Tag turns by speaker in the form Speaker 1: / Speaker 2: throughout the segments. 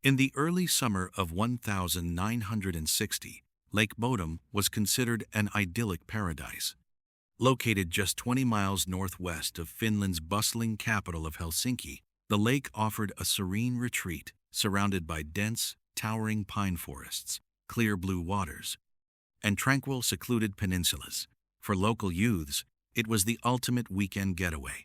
Speaker 1: In the early summer of 1960, Lake Bodom was considered an idyllic paradise. Located just 20 miles northwest of Finland's bustling capital of Helsinki, the lake offered a serene retreat surrounded by dense, towering pine forests, clear blue waters, and tranquil, secluded peninsulas. For local youths, it was the ultimate weekend getaway.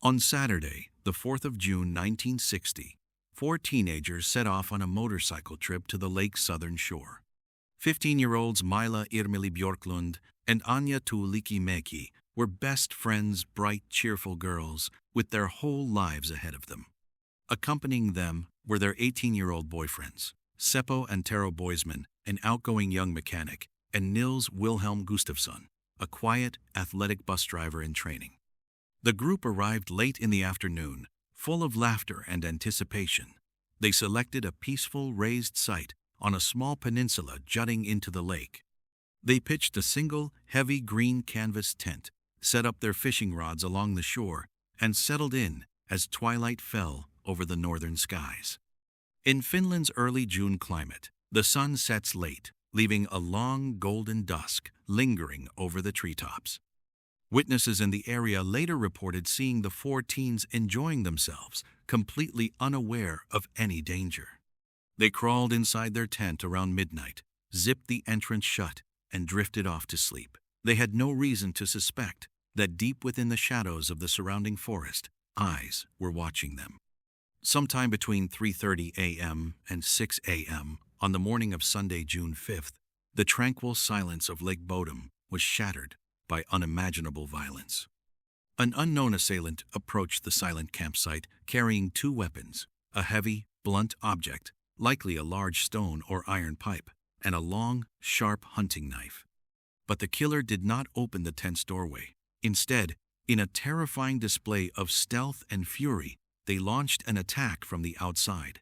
Speaker 1: On Saturday, the 4th of June 1960, 4 teenagers set off on a motorcycle trip to the lake's southern shore. 15-year-olds Mila Irmeli Björklund and Anja Tuulikki were best friends, bright, cheerful girls with their whole lives ahead of them. Accompanying them were their 18-year-old boyfriends, Seppo Antero Boisman, an outgoing young mechanic, and Nils Gustafsson, a quiet, athletic bus driver in training. The group arrived late in the afternoon, full of laughter and anticipation. They selected a peaceful, raised site on a small peninsula jutting into the lake. They pitched a single, heavy green canvas tent, set up their fishing rods along the shore, and settled in as twilight fell over the northern skies. In Finland's early June climate, the sun sets late, leaving a long golden dusk lingering over the treetops. Witnesses in the area later reported seeing the 4 teens enjoying themselves, completely unaware of any danger. They crawled inside their tent around midnight, zipped the entrance shut, and drifted off to sleep. They had no reason to suspect that deep within the shadows of the surrounding forest, eyes were watching them. Sometime between 3:30 a.m. and 6 a.m. on the morning of Sunday, June 5th, the tranquil silence of Lake Bodom was shattered by unimaginable violence. An unknown assailant approached the silent campsite carrying 2 weapons, a heavy, blunt object, likely a large stone or iron pipe, and a long, sharp hunting knife. But the killer did not open the tent's doorway. Instead, in a terrifying display of stealth and fury, they launched an attack from the outside.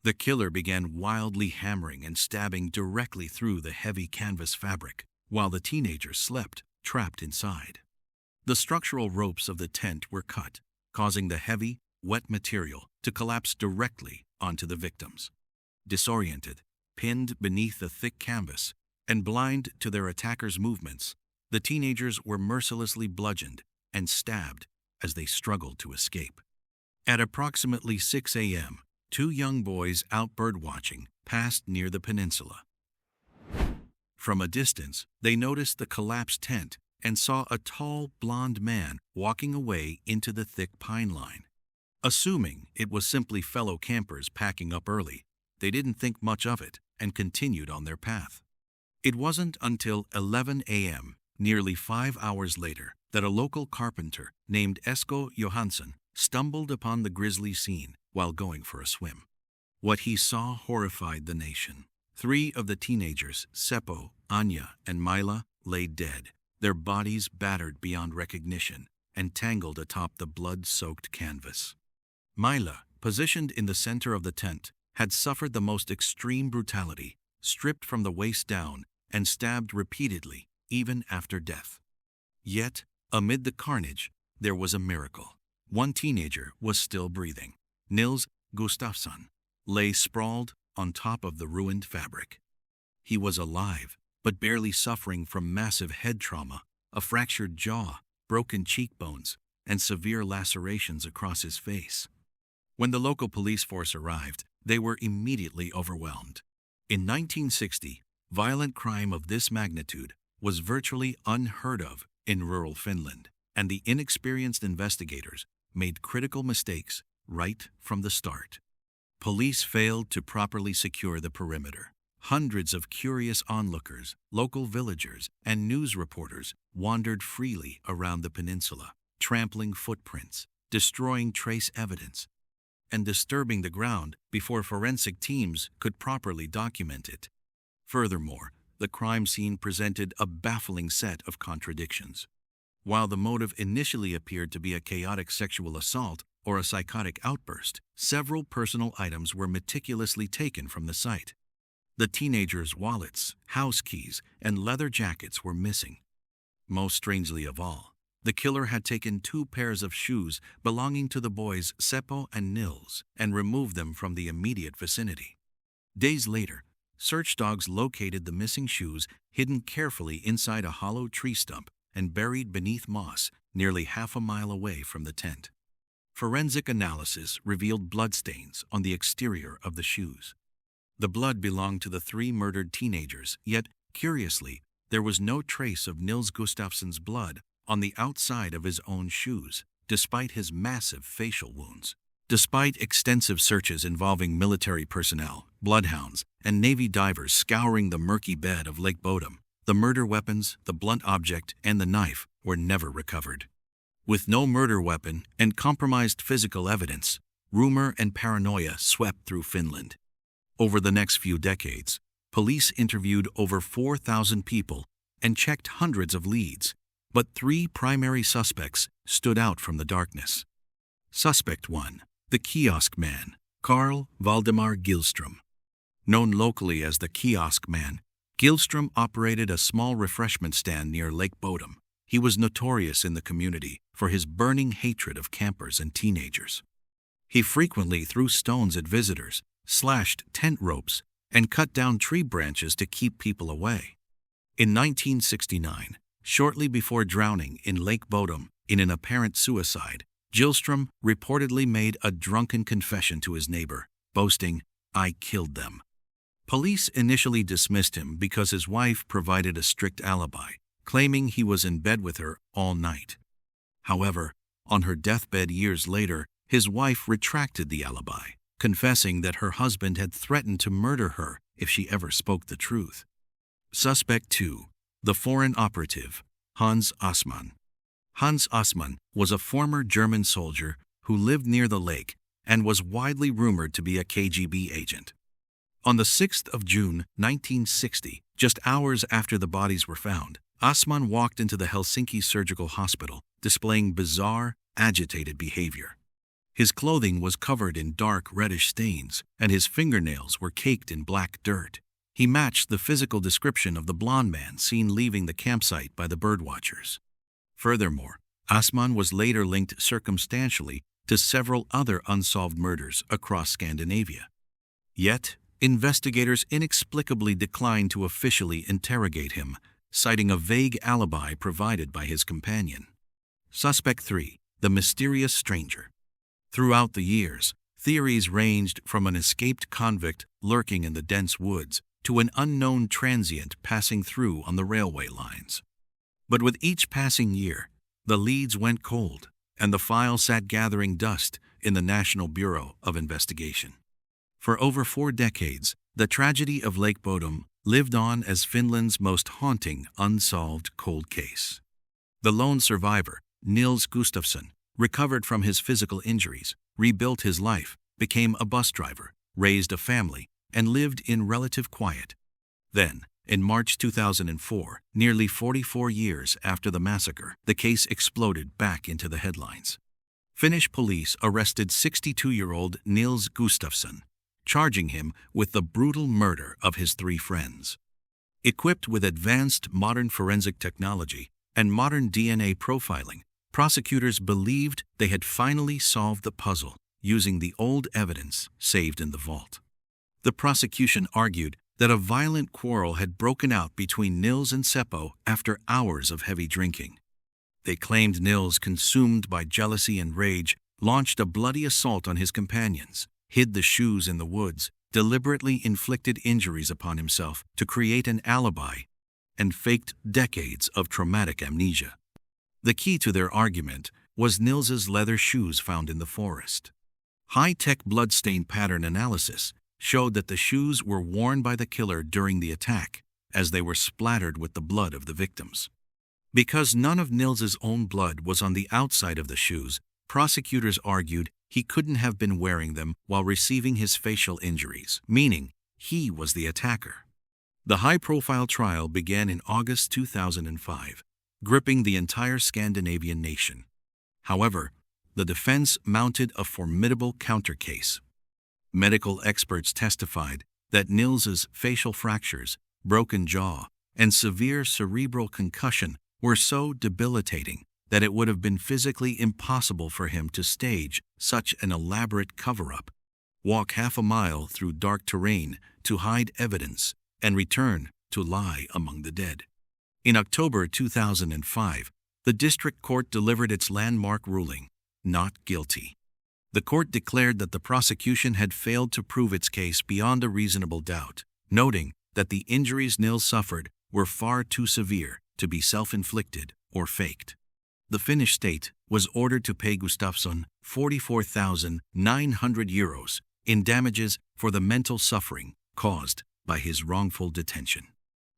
Speaker 1: The killer began wildly hammering and stabbing directly through the heavy canvas fabric, while the teenagers slept, trapped inside. The structural ropes of the tent were cut, causing the heavy, wet material to collapse directly onto the victims. Disoriented, pinned beneath the thick canvas, and blind to their attackers' movements, the teenagers were mercilessly bludgeoned and stabbed as they struggled to escape. At approximately 6 a.m., 2 young boys out birdwatching passed near the peninsula. From a distance, they noticed the collapsed tent and saw a tall, blond man walking away into the thick pine line. Assuming it was simply fellow campers packing up early, they didn't think much of it and continued on their path. It wasn't until 11 a.m., nearly 5 hours later, that a local carpenter named Esko Johansson stumbled upon the grisly scene while going for a swim. What he saw horrified the nation. 3 of the teenagers, Seppo, Anja, and Mila, lay dead, their bodies battered beyond recognition and tangled atop the blood-soaked canvas. Mila, positioned in the center of the tent, had suffered the most extreme brutality, stripped from the waist down and stabbed repeatedly, even after death. Yet, amid the carnage, there was a miracle. 1 teenager was still breathing. Nils Gustafsson lay sprawled on top of the ruined fabric. He was alive, but barely suffering from massive head trauma, a fractured jaw, broken cheekbones, and severe lacerations across his face. When the local police force arrived, they were immediately overwhelmed. In 1960, violent crime of this magnitude was virtually unheard of in rural Finland, and the inexperienced investigators made critical mistakes right from the start. Police failed to properly secure the perimeter. Hundreds of curious onlookers, local villagers, and news reporters wandered freely around the peninsula, trampling footprints, destroying trace evidence, and disturbing the ground before forensic teams could properly document it. Furthermore, the crime scene presented a baffling set of contradictions. While the motive initially appeared to be a chaotic sexual assault or a psychotic outburst, several personal items were meticulously taken from the site. The teenagers' wallets, house keys, and leather jackets were missing. Most strangely of all, The killer had taken 2 pairs of shoes belonging to the boys Seppo and Nils and removed them from the immediate vicinity. Days later, search dogs located the missing shoes hidden carefully inside a hollow tree stump and buried beneath moss nearly half a mile away from the tent. Forensic analysis revealed bloodstains on the exterior of the shoes. The blood belonged to the 3 murdered teenagers, yet, curiously, there was no trace of Nils Gustafsson's blood on the outside of his own shoes, despite his massive facial wounds. Despite extensive searches involving military personnel, bloodhounds, and Navy divers scouring the murky bed of Lake Bodom, the murder weapons, the blunt object, and the knife were never recovered. With no murder weapon and compromised physical evidence, rumor and paranoia swept through Finland. Over the next few decades, police interviewed over 4,000 people and checked hundreds of leads, but 3 primary suspects stood out from the darkness. Suspect 1, the Kiosk Man, Karl Valdemar Gyllström. Known locally as the Kiosk Man, Gyllström operated a small refreshment stand near Lake Bodom. He was notorious in the community for his burning hatred of campers and teenagers. He frequently threw stones at visitors, slashed tent ropes, and cut down tree branches to keep people away. In 1969, shortly before drowning in Lake Bodom in an apparent suicide, Gyllström reportedly made a drunken confession to his neighbor, boasting, "I killed them." Police initially dismissed him because his wife provided a strict alibi, claiming he was in bed with her all night. However, on her deathbed years later, his wife retracted the alibi, confessing that her husband had threatened to murder her if she ever spoke the truth. Suspect 2, the foreign operative, Hans Assmann. Hans Assmann was a former German soldier who lived near the lake and was widely rumored to be a KGB agent. On the 6th of June 1960, just hours after the bodies were found, Assmann walked into the Helsinki Surgical Hospital, displaying bizarre, agitated behavior. His clothing was covered in dark reddish stains, and his fingernails were caked in black dirt. He matched the physical description of the blond man seen leaving the campsite by the birdwatchers. Furthermore, Assmann was later linked circumstantially to several other unsolved murders across Scandinavia. Yet, investigators inexplicably declined to officially interrogate him, citing a vague alibi provided by his companion. Suspect 3, the mysterious stranger. Throughout the years, theories ranged from an escaped convict lurking in the dense woods to an unknown transient passing through on the railway lines. But with each passing year, the leads went cold, and the file sat gathering dust in the National Bureau of Investigation. For over 4 decades, the tragedy of Lake Bodom lived on as Finland's most haunting unsolved cold case. The lone survivor, Nils Gustafsson, recovered from his physical injuries, rebuilt his life, became a bus driver, raised a family, and lived in relative quiet. Then, in March 2004, nearly 44 years after the massacre, the case exploded back into the headlines. Finnish police arrested 62-year-old Nils Gustafsson, charging him with the brutal murder of his 3 friends. Equipped with advanced modern forensic technology and modern DNA profiling, prosecutors believed they had finally solved the puzzle using the old evidence saved in the vault. The prosecution argued that a violent quarrel had broken out between Nils and Seppo after hours of heavy drinking. They claimed Nils, consumed by jealousy and rage, launched a bloody assault on his companions, hid the shoes in the woods, deliberately inflicted injuries upon himself to create an alibi, and faked decades of traumatic amnesia. The key to their argument was Nils's leather shoes found in the forest. High-tech bloodstain pattern analysis showed that the shoes were worn by the killer during the attack, as they were splattered with the blood of the victims. Because none of Nils's own blood was on the outside of the shoes, prosecutors argued he couldn't have been wearing them while receiving his facial injuries, meaning he was the attacker. The high-profile trial began in August 2005, gripping the entire Scandinavian nation. However, the defense mounted a formidable counter case. Medical experts testified that Nils's facial fractures, broken jaw, and severe cerebral concussion were so debilitating that it would have been physically impossible for him to stage such an elaborate cover-up, walk half a mile through dark terrain to hide evidence, and return to lie among the dead. In October 2005, the district court delivered its landmark ruling, not guilty. The court declared that the prosecution had failed to prove its case beyond a reasonable doubt, noting that the injuries Nils suffered were far too severe to be self-inflicted or faked. The Finnish state was ordered to pay Gustafsson 44,900 euros in damages for the mental suffering caused by his wrongful detention.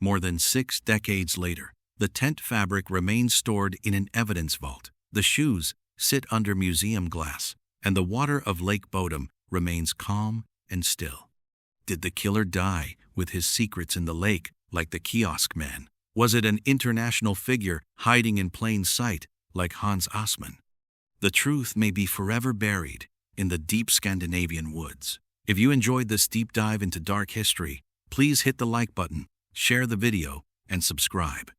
Speaker 1: More than 6 decades later, the tent fabric remains stored in an evidence vault, the shoes sit under museum glass, and the water of Lake Bodom remains calm and still. Did the killer die with his secrets in the lake like the Kiosk Man? Was it an international figure hiding in plain sight like Hans Assmann? The truth may be forever buried in the deep Scandinavian woods. If you enjoyed this deep dive into dark history, please hit the like button, share the video, and subscribe.